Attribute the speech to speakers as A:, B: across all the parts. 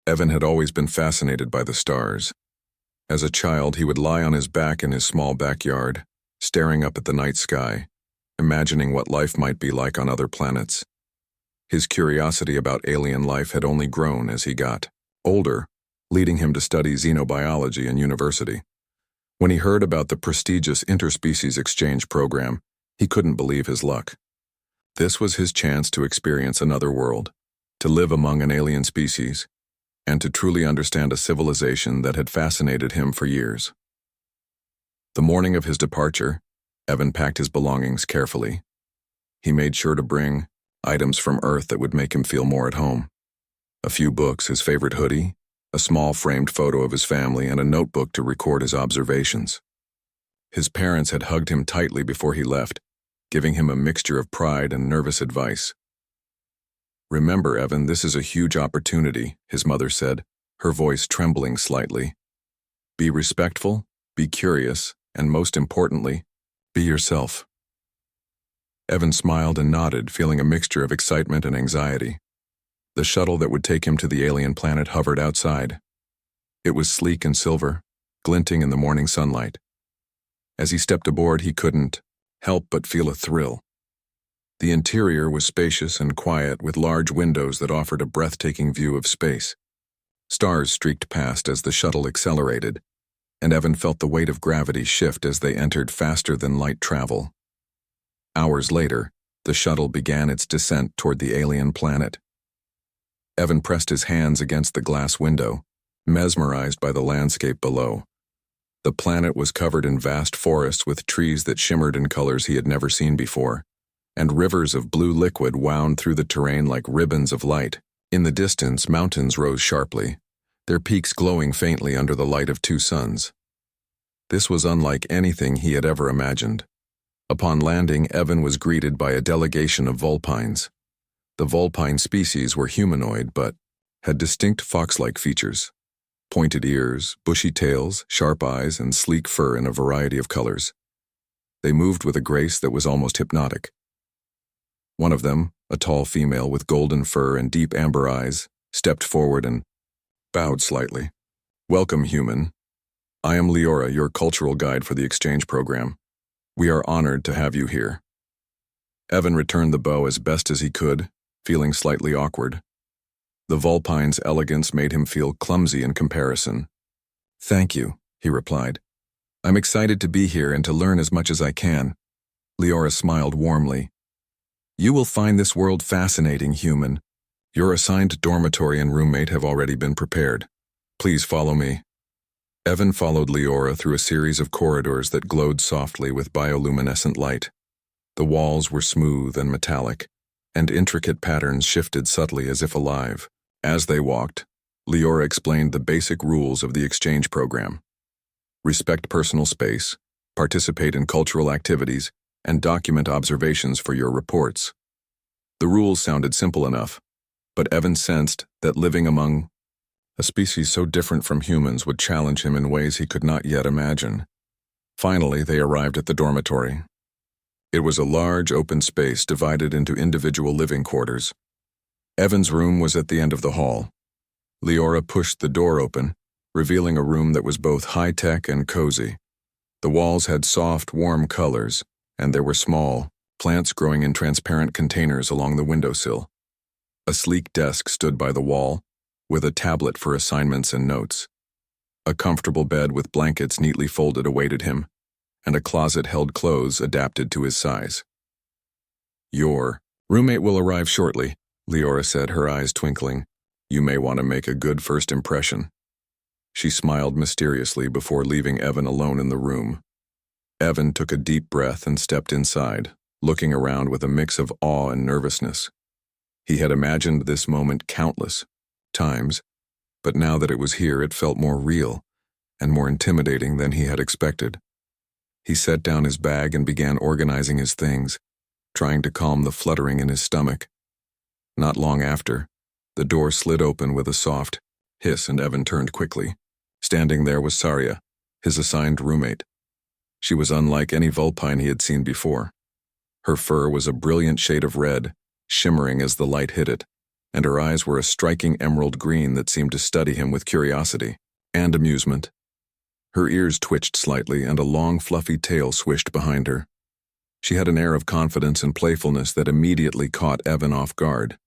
A: Evan had always been fascinated by the stars. As a child, he would lie on his back in his small backyard, staring up at the night sky, imagining what life might be like on other planets. His curiosity about alien life had only grown as he got older, leading him to study xenobiology in university. When he heard about the prestigious interspecies exchange program, he couldn't believe his luck. This was his chance to experience another world, to live among an alien species, and to truly understand a civilization that had fascinated him for years. The morning of his departure, Evan packed his belongings carefully. He made sure to bring items from Earth that would make him feel more at home. A few books, his favorite hoodie, a small framed photo of his family, and a notebook to record his observations. His parents had hugged him tightly before he left, giving him a mixture of pride and nervous advice. "Remember, Evan, this is a huge opportunity," his mother said, her voice trembling slightly. "Be respectful, be curious, and most importantly, be yourself." Evan smiled and nodded, feeling a mixture of excitement and anxiety. The shuttle that would take him to the alien planet hovered outside. It was sleek and silver, glinting in the morning sunlight. As he stepped aboard, he couldn't help but feel a thrill. The interior was spacious and quiet, with large windows that offered a breathtaking view of space. Stars streaked past as the shuttle accelerated, and Evan felt the weight of gravity shift as they entered faster than light travel. Hours later, the shuttle began its descent toward the alien planet. Evan pressed his hands against the glass window, mesmerized by the landscape below. The planet was covered in vast forests with trees that shimmered in colors he had never seen before, and rivers of blue liquid wound through the terrain like ribbons of light. In the distance, mountains rose sharply, their peaks glowing faintly under the light of two suns. This was unlike anything he had ever imagined. Upon landing, Evan was greeted by a delegation of Vulpines. The Vulpine species were humanoid but had distinct fox-like features: pointed ears, bushy tails, sharp eyes, and sleek fur in a variety of colors. They moved with a grace that was almost hypnotic. One of them, a tall female with golden fur and deep amber eyes, stepped forward and bowed slightly. "Welcome, human. I am Leora, your cultural guide for the exchange program. We are honored to have you here." Evan returned the bow as best as he could, feeling slightly awkward. The Vulpine's elegance made him feel clumsy in comparison. "Thank you," he replied. "I'm excited to be here and to learn as much as I can." Leora smiled warmly. "You will find this world fascinating, human. Your assigned dormitory and roommate have already been prepared. Please follow me." Evan followed Leora through a series of corridors that glowed softly with bioluminescent light. The walls were smooth and metallic, and intricate patterns shifted subtly as if alive. As they walked, Leora explained the basic rules of the exchange program. Respect personal space, participate in cultural activities, and document observations for your reports. The rules sounded simple enough, but Evan sensed that living among a species so different from humans would challenge him in ways he could not yet imagine. Finally, they arrived at the dormitory. It was a large open space divided into individual living quarters. Evan's room was at the end of the hall. Leora pushed the door open, revealing a room that was both high-tech and cozy. The walls had soft, warm colors, and there were small plants growing in transparent containers along the windowsill. A sleek desk stood by the wall, with a tablet for assignments and notes. A comfortable bed with blankets neatly folded awaited him, and a closet held clothes adapted to his size. "Your roommate will arrive shortly," Leora said, her eyes twinkling. "You may want to make a good first impression." She smiled mysteriously before leaving Evan alone in the room. Evan took a deep breath and stepped inside, looking around with a mix of awe and nervousness. He had imagined this moment countless times, but now that it was here, it felt more real and more intimidating than he had expected. He set down his bag and began organizing his things, trying to calm the fluttering in his stomach. Not long after, the door slid open with a soft hiss and Evan turned quickly. Standing there was Saria, his assigned roommate. She was unlike any Vulpine he had seen before. Her fur was a brilliant shade of red, shimmering as the light hit it, and her eyes were a striking emerald green that seemed to study him with curiosity and amusement. Her ears twitched slightly and a long, fluffy tail swished behind her. She had an air of confidence and playfulness that immediately caught Evan off guard.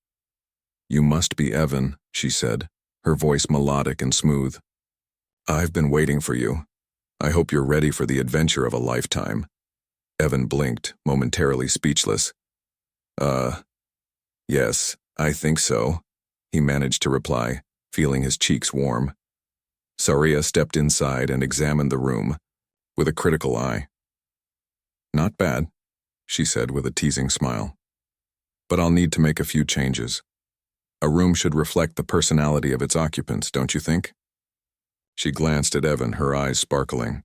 A: "You must be Evan," she said, her voice melodic and smooth. "I've been waiting for you. I hope you're ready for the adventure of a lifetime." Evan blinked, momentarily speechless. Yes, I think so," he managed to reply, feeling his cheeks warm. Saria stepped inside and examined the room, with a critical eye. "Not bad," she said with a teasing smile. "But I'll need to make a few changes. A room should reflect the personality of its occupants, don't you think?" She glanced at Evan, her eyes sparkling.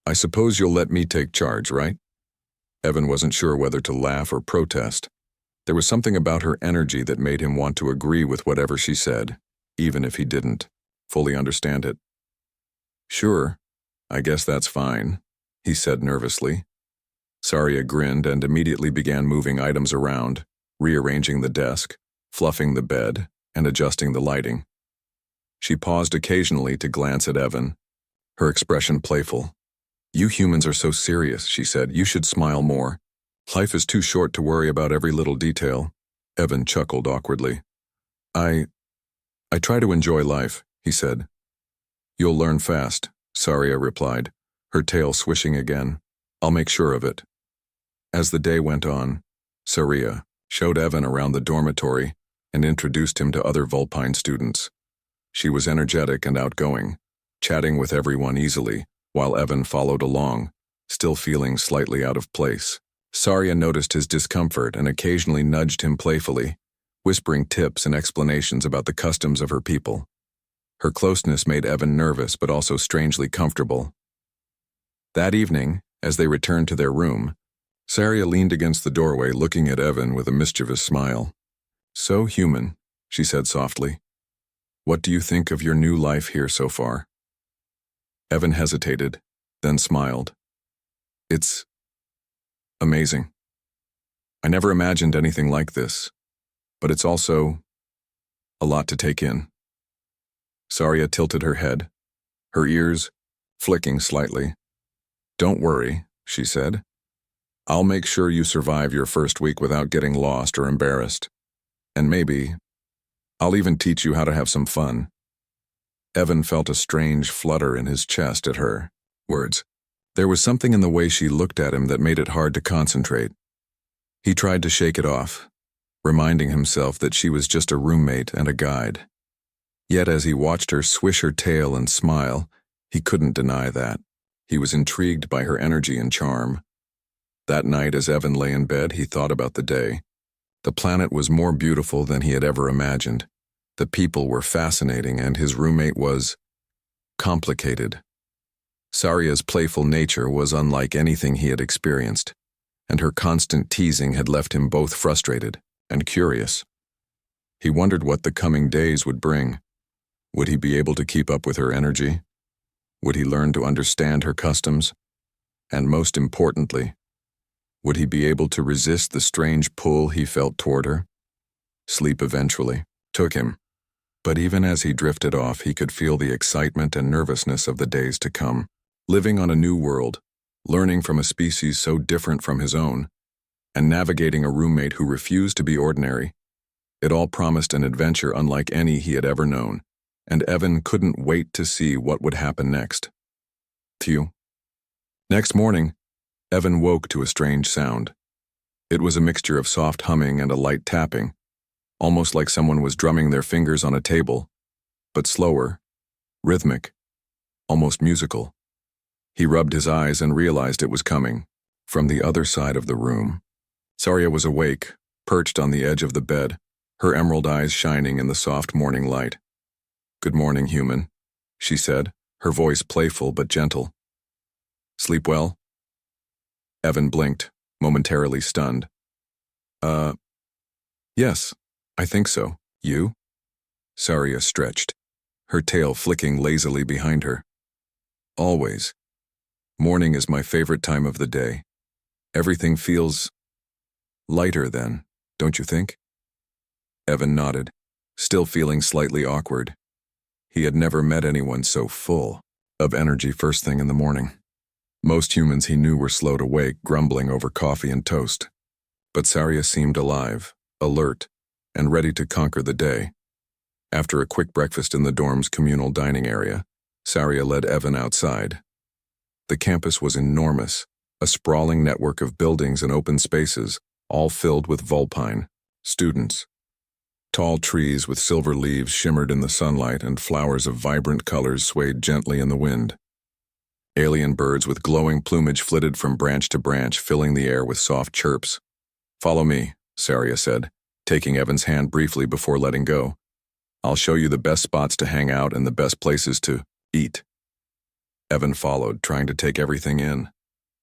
A: "I suppose you'll let me take charge, right?" Evan wasn't sure whether to laugh or protest. There was something about her energy that made him want to agree with whatever she said, even if he didn't fully understand it. "Sure, I guess that's fine," he said nervously. Saria grinned and immediately began moving items around, rearranging the desk, fluffing the bed, and adjusting the lighting. She paused occasionally to glance at Evan, her expression playful. "You humans are so serious," she said. "You should smile more. Life is too short to worry about every little detail." Evan chuckled awkwardly. I try to enjoy life," he said. "You'll learn fast," Saria replied, her tail swishing again. "I'll make sure of it." As the day went on, Saria showed Evan around the dormitory and introduced him to other Vulpine students. She was energetic and outgoing, chatting with everyone easily, while Evan followed along, still feeling slightly out of place. Saria noticed his discomfort and occasionally nudged him playfully, whispering tips and explanations about the customs of her people. Her closeness made Evan nervous but also strangely comfortable. That evening, as they returned to their room, Saria leaned against the doorway looking at Evan with a mischievous smile. "So human," she said softly. "What do you think of your new life here so far?" Evan hesitated, then smiled. "It's amazing. I never imagined anything like this, but it's also a lot to take in." Saria tilted her head, her ears flicking slightly. "Don't worry," she said. "I'll make sure you survive your first week without getting lost or embarrassed. And maybe I'll even teach you how to have some fun." Evan felt a strange flutter in his chest at her words. There was something in the way she looked at him that made it hard to concentrate. He tried to shake it off, reminding himself that she was just a roommate and a guide. Yet as he watched her swish her tail and smile, he couldn't deny that. He was intrigued by her energy and charm. That night, as Evan lay in bed, he thought about the day. The planet was more beautiful than he had ever imagined. The people were fascinating, and his roommate was complicated. Saria's playful nature was unlike anything he had experienced, and her constant teasing had left him both frustrated and curious. He wondered what the coming days would bring. Would he be able to keep up with her energy? Would he learn to understand her customs? And most importantly, would he be able to resist the strange pull he felt toward her? Sleep eventually took him, but even as he drifted off, he could feel the excitement and nervousness of the days to come. Living on a new world, learning from a species so different from his own, and navigating a roommate who refused to be ordinary. It all promised an adventure unlike any he had ever known, and Evan couldn't wait to see what would happen next. Phew. Next morning, Evan woke to a strange sound. It was a mixture of soft humming and a light tapping, almost like someone was drumming their fingers on a table, but slower, rhythmic, almost musical. He rubbed his eyes and realized it was coming from the other side of the room. Saria was awake, perched on the edge of the bed, her emerald eyes shining in the soft morning light. "Good morning, human," she said, her voice playful but gentle. "Sleep well?" Evan blinked, momentarily stunned. Yes, I think so. You?" Saria stretched, her tail flicking lazily behind her. "Always. Morning is my favorite time of the day. Everything feels lighter then, don't you think?" Evan nodded. still feeling slightly awkward. He had never met anyone so full of energy first thing in the morning. Most humans he knew were slow to wake, grumbling over coffee and toast. But Saria seemed alive, alert, and ready to conquer the day. After a quick breakfast in the dorm's communal dining area, Saria led Evan outside. The campus was enormous, a sprawling network of buildings and open spaces, all filled with Vulpine students. Tall trees with silver leaves shimmered in the sunlight, and flowers of vibrant colors swayed gently in the wind. Alien birds with glowing plumage flitted from branch to branch, filling the air with soft chirps. "Follow me," Saria said, taking Evan's hand briefly before letting go. "I'll show you the best spots to hang out and the best places to eat." Evan followed, trying to take everything in.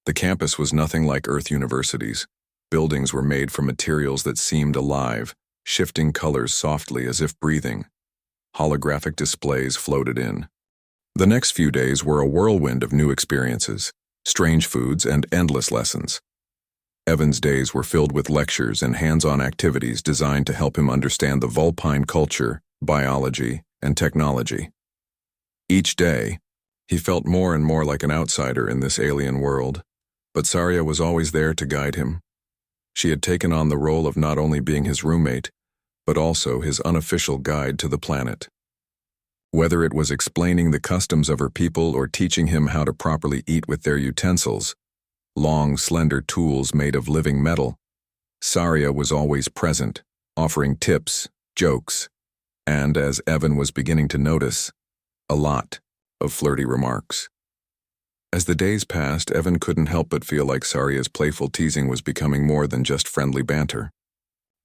A: The campus was nothing like Earth University's. Buildings were made from materials that seemed alive, shifting colors softly as if breathing. Holographic displays floated in. The next few days were a whirlwind of new experiences, strange foods, and endless lessons. Evan's days were filled with lectures and hands-on activities designed to help him understand the Vulpine culture, biology, and technology. Each day, he felt more and more like an outsider in this alien world, but Saria was always there to guide him. She had taken on the role of not only being his roommate, but also his unofficial guide to the planet. Whether it was explaining the customs of her people or teaching him how to properly eat with their utensils, long, slender tools made of living metal, Saria was always present, offering tips, jokes, and, as Evan was beginning to notice, a lot of flirty remarks. As the days passed, Evan couldn't help but feel like Saria's playful teasing was becoming more than just friendly banter.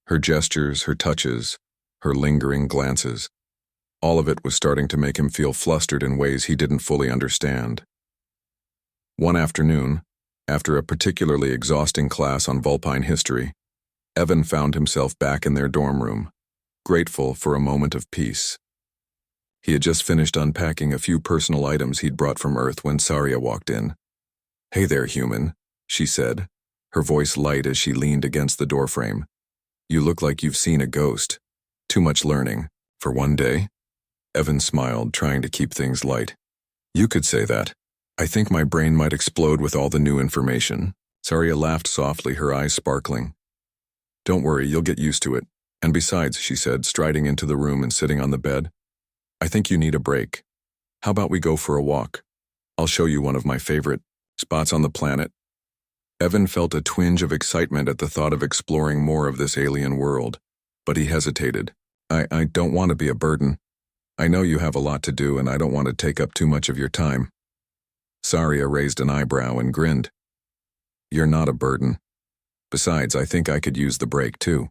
A: Her gestures, her touches, her lingering glances, all of it was starting to make him feel flustered in ways he didn't fully understand. One afternoon, after a particularly exhausting class on Vulpine history, Evan found himself back in their dorm room, grateful for a moment of peace. He had just finished unpacking a few personal items he'd brought from Earth when Saria walked in. "Hey there, human," she said, her voice light as she leaned against the doorframe. "You look like you've seen a ghost. Too much learning. For one day?" Evan smiled, trying to keep things light. "You could say that. I think my brain might explode with all the new information." Saria laughed softly, her eyes sparkling. "Don't worry, you'll get used to it. And besides," she said, striding into the room and sitting on the bed, "I think you need a break. How about we go for a walk? I'll show you one of my favorite spots on the planet." Evan felt a twinge of excitement at the thought of exploring more of this alien world, but he hesitated. I don't want to be a burden. I know you have a lot to do and I don't want to take up too much of your time." Saria raised an eyebrow and grinned. "You're not a burden. Besides, I think I could use the break too."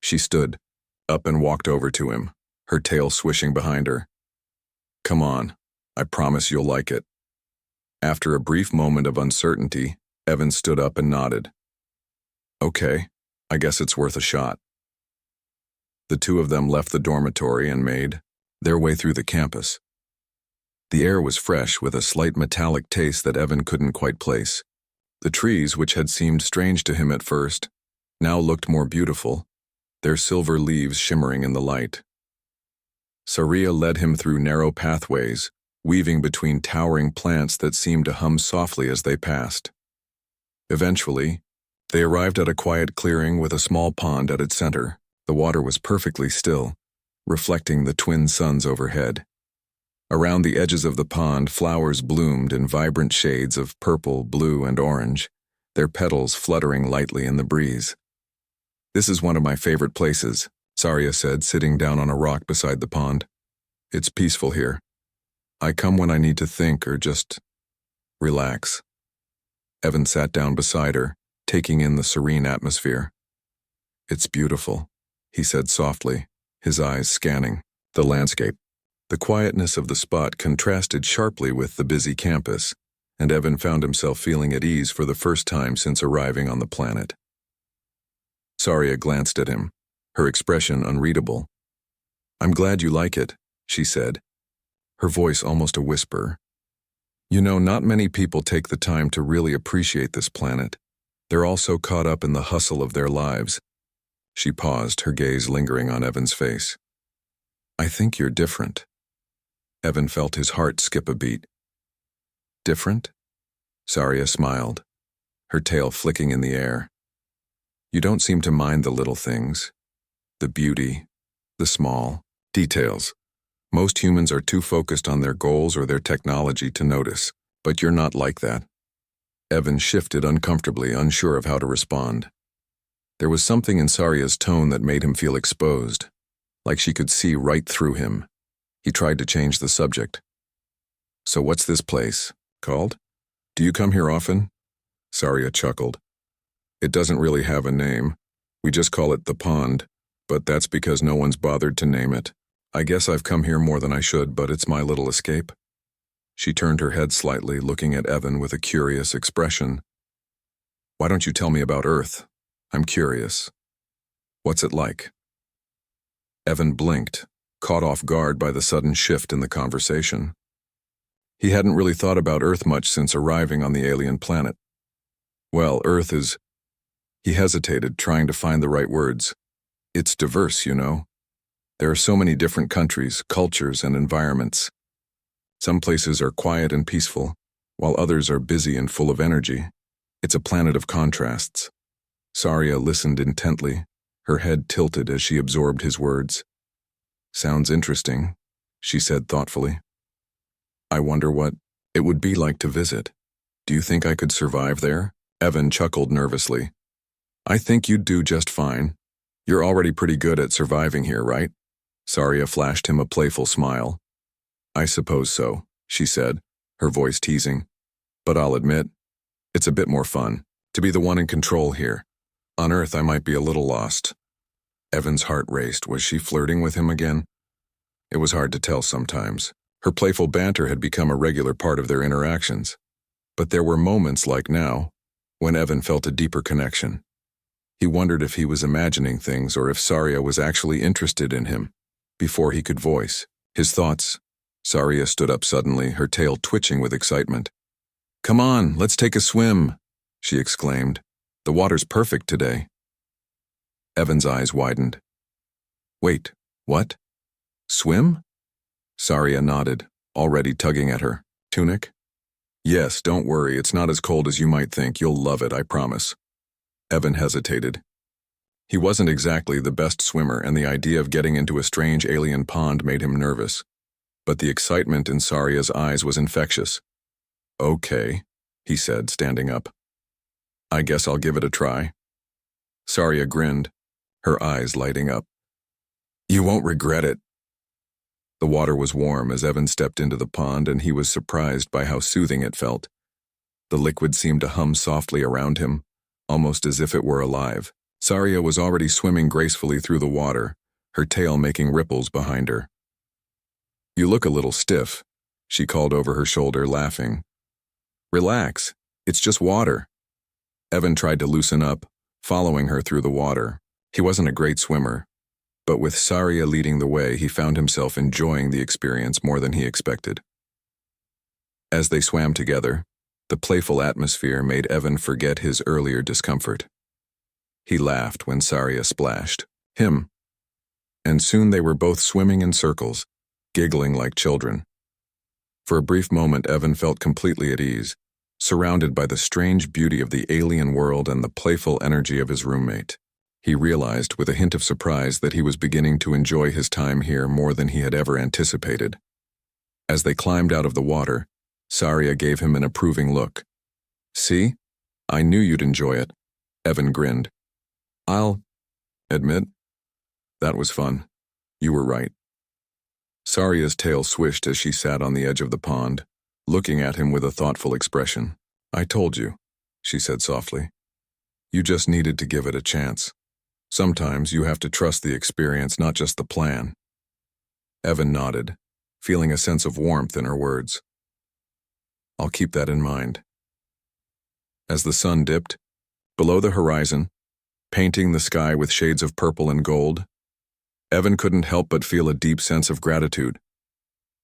A: She stood up and walked over to him, her tail swishing behind her. "Come on, I promise you'll like it." After a brief moment of uncertainty, Evan stood up and nodded. "Okay, I guess it's worth a shot." The two of them left the dormitory and made their way through the campus. The air was fresh, with a slight metallic taste that Evan couldn't quite place. The trees, which had seemed strange to him at first, now looked more beautiful, their silver leaves shimmering in the light. Saria led him through narrow pathways, weaving between towering plants that seemed to hum softly as they passed. Eventually, they arrived at a quiet clearing with a small pond at its center. The water was perfectly still, reflecting the twin suns overhead. Around the edges of the pond, flowers bloomed in vibrant shades of purple, blue, and orange, their petals fluttering lightly in the breeze. "This is one of my favorite places," Saria said, sitting down on a rock beside the pond. "It's peaceful here. I come when I need to think or just relax." Evan sat down beside her, taking in the serene atmosphere. "It's beautiful," he said softly, his eyes scanning the landscape. The quietness of the spot contrasted sharply with the busy campus, and Evan found himself feeling at ease for the first time since arriving on the planet. Saria glanced at him, her expression unreadable. "I'm glad you like it," she said, her voice almost a whisper. "You know, not many people take the time to really appreciate this planet. They're all so caught up in the hustle of their lives. She paused, her gaze lingering on Evan's face. I think you're different. Evan felt his heart skip a beat. Different? Saria smiled, her tail flicking in the air. You don't seem to mind the little things. The beauty, the small details. Most humans are too focused on their goals or their technology to notice, but you're not like that. Evan shifted uncomfortably, unsure of how to respond. There was something in Saria's tone that made him feel exposed, like she could see right through him. He tried to change the subject. So what's this place called? Do you come here often? Saria chuckled. It doesn't really have a name. We just call it the pond, but that's because no one's bothered to name it. I guess I've come here more than I should, but it's my little escape. She turned her head slightly, looking at Evan with a curious expression. Why don't you tell me about Earth? I'm curious. What's it like? Evan blinked, caught off guard by the sudden shift in the conversation. He hadn't really thought about Earth much since arriving on the alien planet. Well, Earth is... He hesitated, trying to find the right words. It's diverse, you know. There are so many different countries, cultures, and environments. Some places are quiet and peaceful, while others are busy and full of energy. It's a planet of contrasts. Saria listened intently, her head tilted as she absorbed his words. Sounds interesting, she said thoughtfully. I wonder what it would be like to visit. Do you think I could survive there? Evan chuckled nervously. I think you'd do just fine. You're already pretty good at surviving here, right? Saria flashed him a playful smile. I suppose so, she said, her voice teasing. But I'll admit, it's a bit more fun to be the one in control here. On Earth, I might be a little lost. Evan's heart raced. Was she flirting with him again? It was hard to tell sometimes. Her playful banter had become a regular part of their interactions. But there were moments like now, when Evan felt a deeper connection. He wondered if he was imagining things or if Saria was actually interested in him. Before he could voice his thoughts, Saria stood up suddenly, her tail twitching with excitement. Come on, let's take a swim, she exclaimed. The water's perfect today. Evan's eyes widened. Wait, what? Swim? Saria nodded, already tugging at her tunic. Yes, don't worry, it's not as cold as you might think. You'll love it, I promise. Evan hesitated. He wasn't exactly the best swimmer, and the idea of getting into a strange alien pond made him nervous. But the excitement in Saria's eyes was infectious. Okay, he said, standing up. I guess I'll give it a try. Saria grinned, her eyes lighting up. You won't regret it. The water was warm as Evan stepped into the pond, and he was surprised by how soothing it felt. The liquid seemed to hum softly around him, almost as if it were alive. Saria was already swimming gracefully through the water, her tail making ripples behind her. You look a little stiff, she called over her shoulder, laughing. Relax, it's just water. Evan tried to loosen up, following her through the water. He wasn't a great swimmer, but with Saria leading the way, he found himself enjoying the experience more than he expected. As they swam together, the playful atmosphere made Evan forget his earlier discomfort. He laughed when Saria splashed him, and soon they were both swimming in circles, giggling like children. For a brief moment, Evan felt completely at ease, surrounded by the strange beauty of the alien world and the playful energy of his roommate. He realized with a hint of surprise that he was beginning to enjoy his time here more than he had ever anticipated. As they climbed out of the water, Saria gave him an approving look. See? I knew you'd enjoy it. Evan grinned. I'll admit, that was fun. You were right. Saria's tail swished as she sat on the edge of the pond, looking at him with a thoughtful expression. I told you, she said softly. You just needed to give it a chance. Sometimes you have to trust the experience, not just the plan. Evan nodded, feeling a sense of warmth in her words. I'll keep that in mind. As the sun dipped, below the horizon, painting the sky with shades of purple and gold, Evan couldn't help but feel a deep sense of gratitude.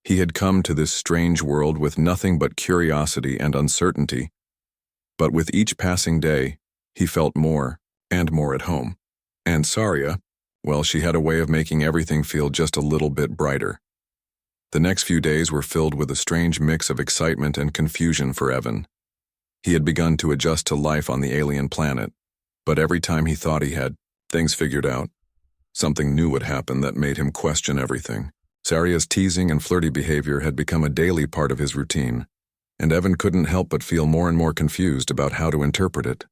A: He had come to this strange world with nothing but curiosity and uncertainty, but with each passing day, he felt more and more at home. And Saria, well, she had a way of making everything feel just a little bit brighter. The next few days were filled with a strange mix of excitement and confusion for Evan. He had begun to adjust to life on the alien planet, but every time he thought he had things figured out, something new would happen that made him question everything. Saria's teasing and flirty behavior had become a daily part of his routine, and Evan couldn't help but feel more and more confused about how to interpret it.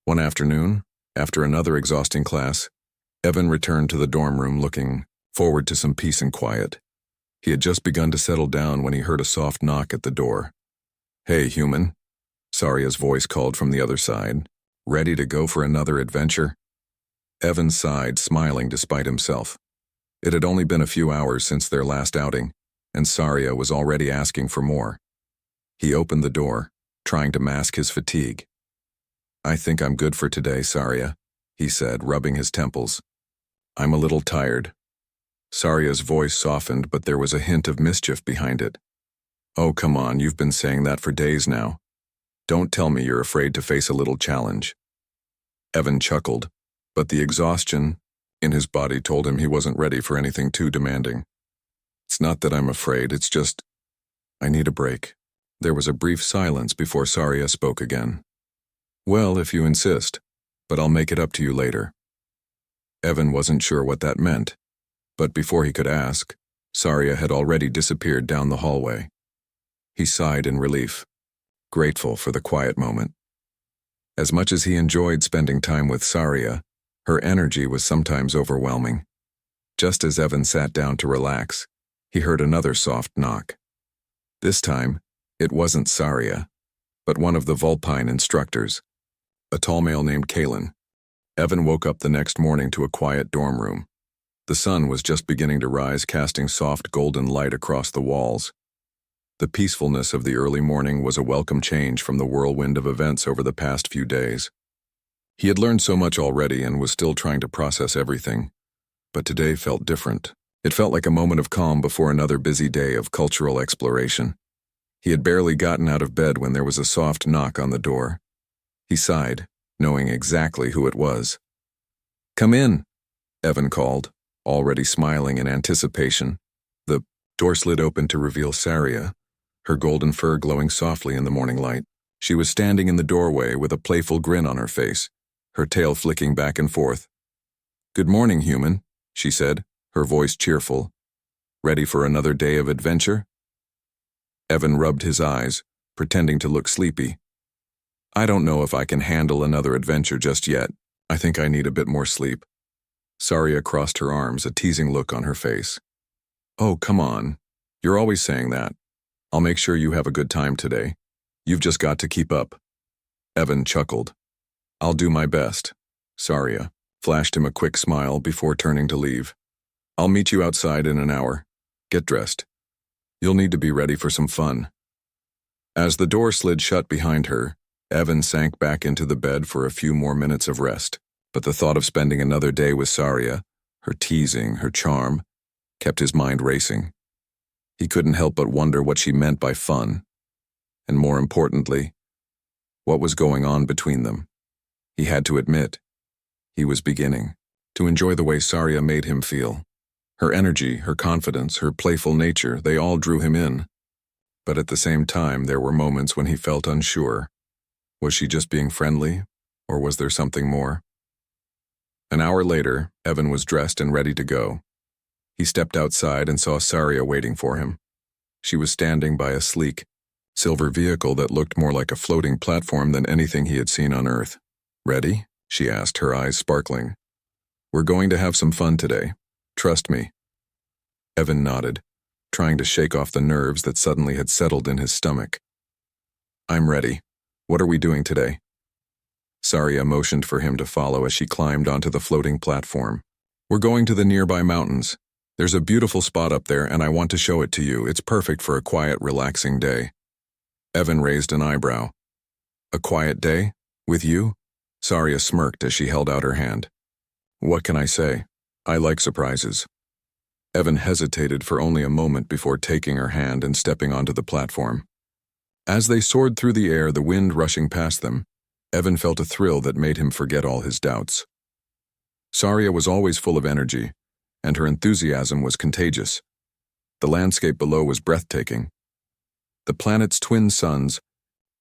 A: One afternoon, after another exhausting class, Evan returned to the dorm room looking forward to some peace and quiet. He had just begun to settle down when he heard a soft knock at the door. "Hey, human," Saria's voice called from the other side. "Ready to go for another adventure?" Evan sighed, smiling despite himself. It had only been a few hours since their last outing, and Saria was already asking for more. He opened the door, trying to mask his fatigue. "I think I'm good for today, Saria," he said, rubbing his temples. "I'm a little tired." Saria's voice softened, but there was a hint of mischief behind it. "Oh, come on, you've been saying that for days now. Don't tell me you're afraid to face a little challenge." Evan chuckled, but the exhaustion in his body told him he wasn't ready for anything too demanding. "It's not that I'm afraid, it's just I need a break." There was a brief silence before Saria spoke again. "Well, if you insist, but I'll make it up to you later." Evan wasn't sure what that meant, but before he could ask, Saria had already disappeared down the hallway. He sighed in relief, grateful for the quiet moment. As much as he enjoyed spending time with Saria, her energy was sometimes overwhelming. Just as Evan sat down to relax, he heard another soft knock. This time, it wasn't Saria, but one of the Vulpine instructors, a tall male named Kalen. Evan woke up the next morning to a quiet dorm room. The sun was just beginning to rise, casting soft golden light across the walls. The peacefulness of the early morning was a welcome change from the whirlwind of events over the past few days. He had learned so much already and was still trying to process everything, but today felt different. It felt like a moment of calm before another busy day of cultural exploration. He had barely gotten out of bed when there was a soft knock on the door. He sighed, knowing exactly who it was. "Come in," Evan called, already smiling in anticipation. The door slid open to reveal Saria, her golden fur glowing softly in the morning light. She was standing in the doorway with a playful grin on her face, her tail flicking back and forth. "Good morning, human," she said, her voice cheerful. "Ready for another day of adventure?" Evan rubbed his eyes, pretending to look sleepy. "I don't know if I can handle another adventure just yet. I think I need a bit more sleep." Saria crossed her arms, a teasing look on her face. "Oh, come on. You're always saying that. I'll make sure you have a good time today. You've just got to keep up." Evan chuckled. "I'll do my best." Saria flashed him a quick smile before turning to leave. "I'll meet you outside in an hour. Get dressed. You'll need to be ready for some fun." As the door slid shut behind her, Evan sank back into the bed for a few more minutes of rest. But the thought of spending another day with Saria, her teasing, her charm, kept his mind racing. He couldn't help but wonder what she meant by fun, and more importantly, what was going on between them. He had to admit, he was beginning to enjoy the way Saria made him feel. Her energy, her confidence, her playful nature, they all drew him in. But at the same time, there were moments when he felt unsure. Was she just being friendly, or was there something more? An hour later, Evan was dressed and ready to go. He stepped outside and saw Saria waiting for him. She was standing by a sleek, silver vehicle that looked more like a floating platform than anything he had seen on Earth. "Ready?" she asked, her eyes sparkling. "We're going to have some fun today. Trust me." Evan nodded, trying to shake off the nerves that suddenly had settled in his stomach. "I'm ready. What are we doing today?" Saria motioned for him to follow as she climbed onto the floating platform. "We're going to the nearby mountains. There's a beautiful spot up there and I want to show it to you. It's perfect for a quiet, relaxing day." Evan raised an eyebrow. "A quiet day? With you?" Saria smirked as she held out her hand. "What can I say? I like surprises." Evan hesitated for only a moment before taking her hand and stepping onto the platform. As they soared through the air, the wind rushing past them, Evan felt a thrill that made him forget all his doubts. Saria was always full of energy, and her enthusiasm was contagious. The landscape below was breathtaking. The planet's twin suns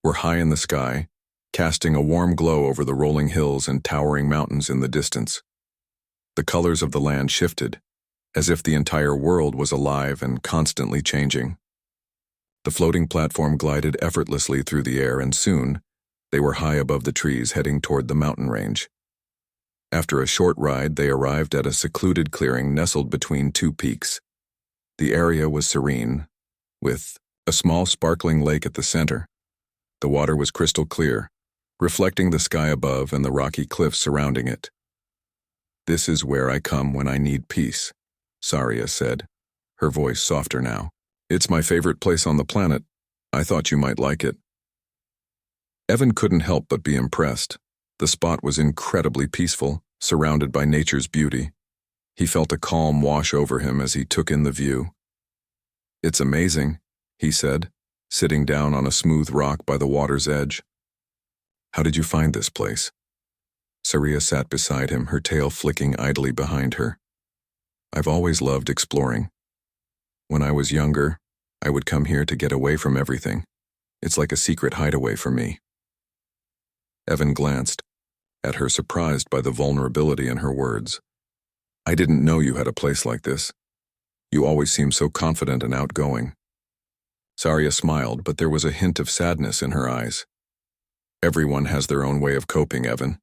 A: were high in the sky, casting a warm glow over the rolling hills and towering mountains in the distance. The colors of the land shifted, as if the entire world was alive and constantly changing. The floating platform glided effortlessly through the air, and soon, they were high above the trees heading toward the mountain range. After a short ride, they arrived at a secluded clearing nestled between two peaks. The area was serene, with a small sparkling lake at the center. The water was crystal clear, reflecting the sky above and the rocky cliffs surrounding it. "This is where I come when I need peace," Saria said, her voice softer now. "It's my favorite place on the planet. I thought you might like it." Evan couldn't help but be impressed. The spot was incredibly peaceful, surrounded by nature's beauty. He felt a calm wash over him as he took in the view. "It's amazing," he said, sitting down on a smooth rock by the water's edge. "How did you find this place?" Saria sat beside him, her tail flicking idly behind her. "I've always loved exploring. When I was younger, I would come here to get away from everything. It's like a secret hideaway for me." Evan glanced at her, surprised by the vulnerability in her words. "I didn't know you had a place like this. You always seem so confident and outgoing." Saria smiled, but there was a hint of sadness in her eyes. "Everyone has their own way of coping, Evan.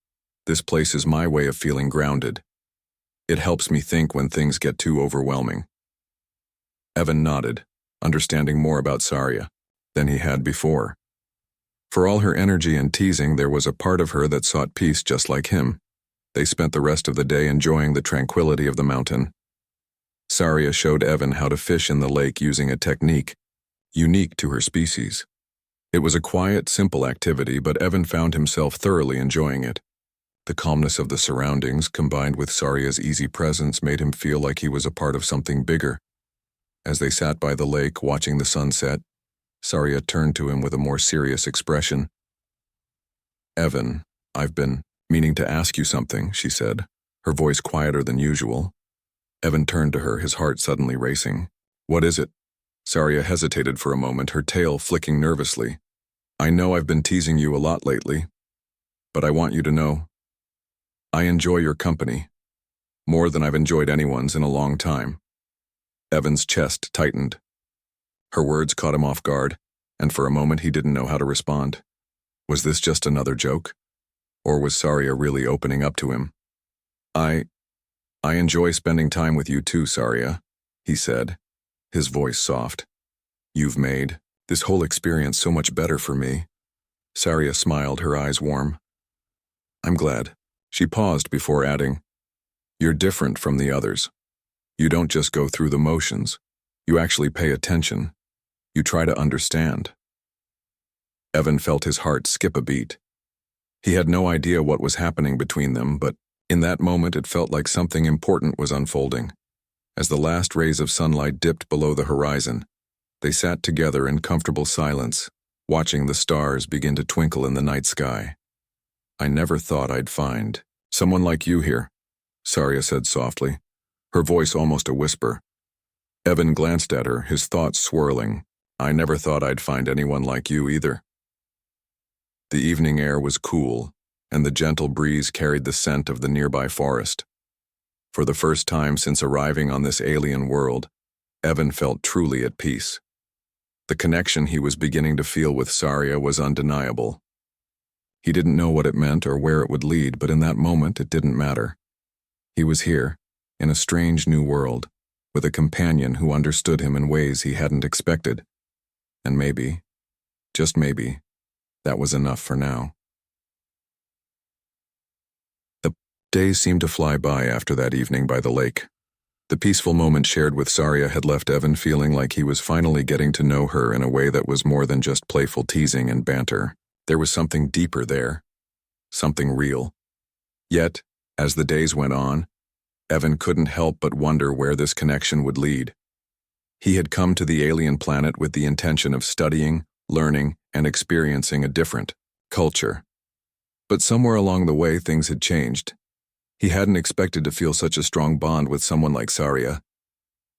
A: This place is my way of feeling grounded. It helps me think when things get too overwhelming." Evan nodded, understanding more about Saria than he had before. For all her energy and teasing, there was a part of her that sought peace just like him. They spent the rest of the day enjoying the tranquility of the mountain. Saria showed Evan how to fish in the lake using a technique unique to her species. It was a quiet, simple activity, but Evan found himself thoroughly enjoying it. The calmness of the surroundings, combined with Saria's easy presence, made him feel like he was a part of something bigger. As they sat by the lake, watching the sunset, Saria turned to him with a more serious expression. "Evan, I've been meaning to ask you something," she said, her voice quieter than usual. Evan turned to her, his heart suddenly racing. "What is it?" Saria hesitated for a moment, her tail flicking nervously. "I know I've been teasing you a lot lately, but I want you to know I enjoy your company, more than I've enjoyed anyone's in a long time." Evan's chest tightened. Her words caught him off guard, and for a moment he didn't know how to respond. Was this just another joke? Or was Saria really opening up to him? I enjoy spending time with you too, Saria," he said, his voice soft. "You've made this whole experience so much better for me." Saria smiled, her eyes warm. "I'm glad." She paused before adding, "You're different from the others. You don't just go through the motions. You actually pay attention. You try to understand." Evan felt his heart skip a beat. He had no idea what was happening between them, but in that moment it felt like something important was unfolding. As the last rays of sunlight dipped below the horizon, they sat together in comfortable silence, watching the stars begin to twinkle in the night sky. "I never thought I'd find someone like you here," Saria said softly, her voice almost a whisper. Evan glanced at her, his thoughts swirling. "I never thought I'd find anyone like you either." The evening air was cool, and the gentle breeze carried the scent of the nearby forest. For the first time since arriving on this alien world, Evan felt truly at peace. The connection he was beginning to feel with Saria was undeniable. He didn't know what it meant or where it would lead, but in that moment it didn't matter. He was here, in a strange new world, with a companion who understood him in ways he hadn't expected. And maybe, just maybe, that was enough for now. The days seemed to fly by after that evening by the lake. The peaceful moment shared with Saria had left Evan feeling like he was finally getting to know her in a way that was more than just playful teasing and banter. There was something deeper there, something real. Yet, as the days went on, Evan couldn't help but wonder where this connection would lead. He had come to the alien planet with the intention of studying, learning, and experiencing a different culture. But somewhere along the way things had changed. He hadn't expected to feel such a strong bond with someone like Saria.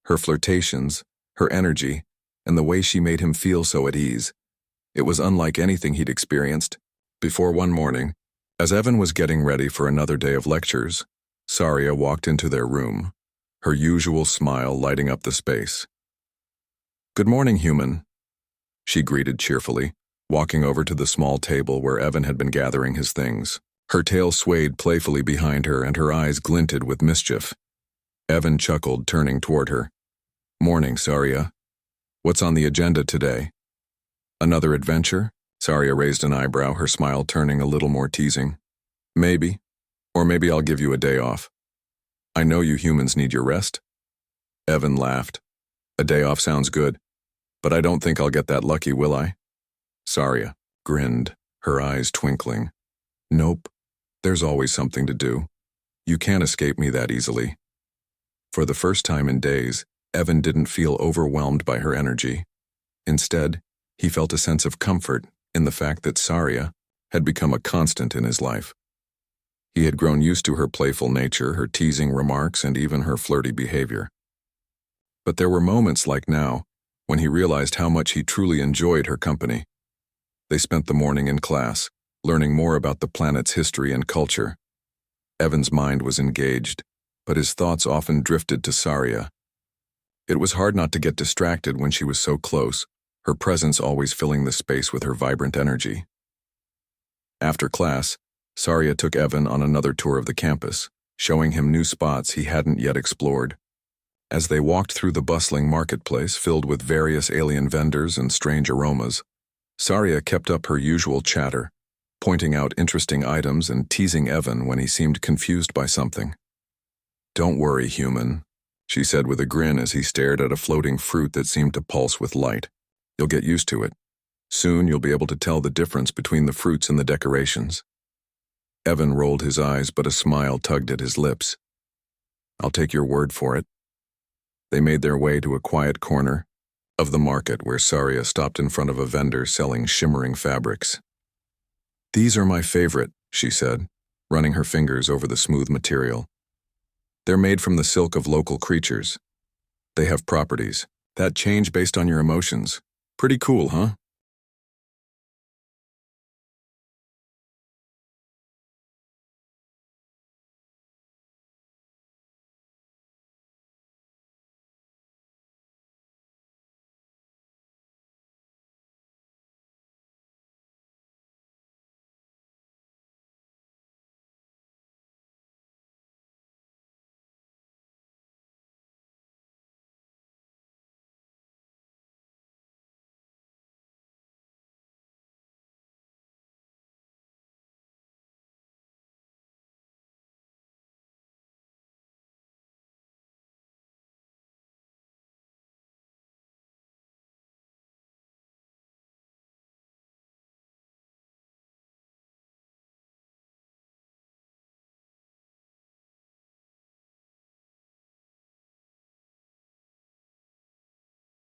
A: Her flirtations, her energy, and the way she made him feel so at ease. It was unlike anything he'd experienced. Before one morning, as Evan was getting ready for another day of lectures, Saria walked into their room, her usual smile lighting up the space. "Good morning, human," she greeted cheerfully, walking over to the small table where Evan had been gathering his things. Her tail swayed playfully behind her and her eyes glinted with mischief. Evan chuckled, turning toward her. "Morning, Saria. What's on the agenda today?" "Another adventure?" Saria raised an eyebrow, her smile turning a little more teasing. "Maybe. Or maybe I'll give you a day off. I know you humans need your rest." Evan laughed. "A day off sounds good, but I don't think I'll get that lucky, will I?" Saria grinned, her eyes twinkling. "Nope. There's always something to do. You can't escape me that easily." For the first time in days, Evan didn't feel overwhelmed by her energy. Instead, he felt a sense of comfort in the fact that Saria had become a constant in his life. He had grown used to her playful nature, her teasing remarks, and even her flirty behavior. But there were moments like now when he realized how much he truly enjoyed her company. They spent the morning in class, learning more about the planet's history and culture. Evan's mind was engaged, but his thoughts often drifted to Saria. It was hard not to get distracted when she was so close, her presence always filling the space with her vibrant energy. After class, Saria took Evan on another tour of the campus, showing him new spots he hadn't yet explored. As they walked through the bustling marketplace filled with various alien vendors and strange aromas, Saria kept up her usual chatter, pointing out interesting items and teasing Evan when he seemed confused by something. "Don't worry, human," she said with a grin as he stared at a floating fruit that seemed to pulse with light. "You'll get used to it. Soon you'll be able to tell the difference between the fruits and the decorations." Evan rolled his eyes, but a smile tugged at his lips. "I'll take your word for it." They made their way to a quiet corner of the market where Saria stopped in front of a vendor selling shimmering fabrics. "These are my favorite," she said, running her fingers over the smooth material. "They're made from the silk of local creatures. They have properties that change based on your emotions. Pretty cool, huh?"